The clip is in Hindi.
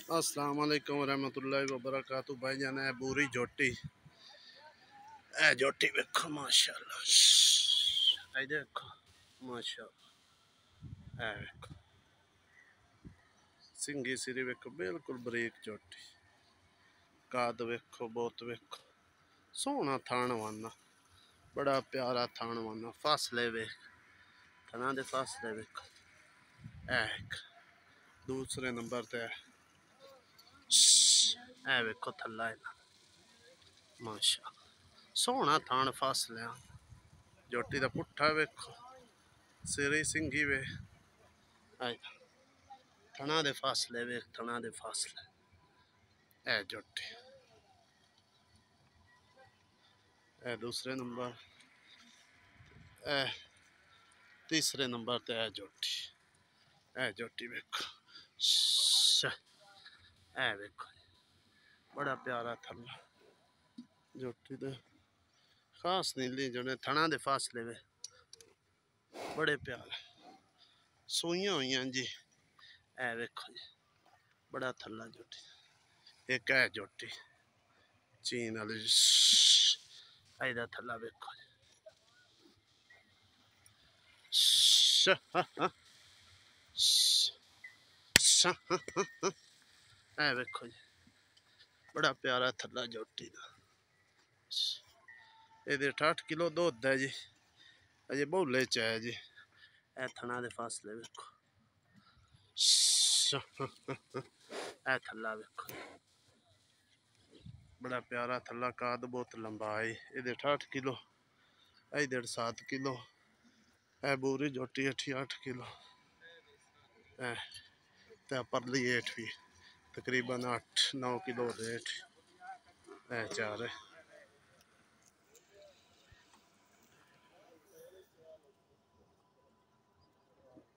अस्सलाम वालेकुम रहमतुल्लाहि व बरकातहू। भाई जान है बूरी झोटी, ए झोटी देखो माशाल्लाह, ए देखो माशाल्लाह, ए देखो सिंगी सिरी वेखो बिल्कुल बरीक झोटी, काद वेखो बहुत वेखो, सोहना थान वाना, बड़ा प्यारा थान वाना, फासले वेख थना दे फासले वेखो, ए दूसरे नंबर ते ए वेखो थल्ला इना माशाल्लाह, सोहना थान फासले झोटी का पुट्ठा वेखो, सिरी सिंगी वे, थना दे फासले वेख, थना दे फासले, ए झोटी ए दूसरे नंबर, ए तीसरे नंबर ते ए झोटी वेखो, ए वेखो बड़ा प्यारा थल्ला झोटी दे खास नीली जोने थना दे फासले वे बड़े प्यारे, सूइयां हुई जी, ए वेखो जी बड़ा थल्ला झोटी, एक है झोटी चीन वाली, एदा थल्ला वेखो जी, ए वेखो जी बड़ा प्यारा थल्ला झोटी का, ये 68 किलो दुध है जी, अजे बहुले च है जी, ए थना दे फासले वेखो, ए थल्ला वेखो बड़ा प्यारा थल्ला, काद बहुत लंबा है, ये 68 किलो, ए 7 किलो, ए बूरी झोटी 8 किलो, परली 8 भी तकरीबन 8-9 किलो रेट, ए 4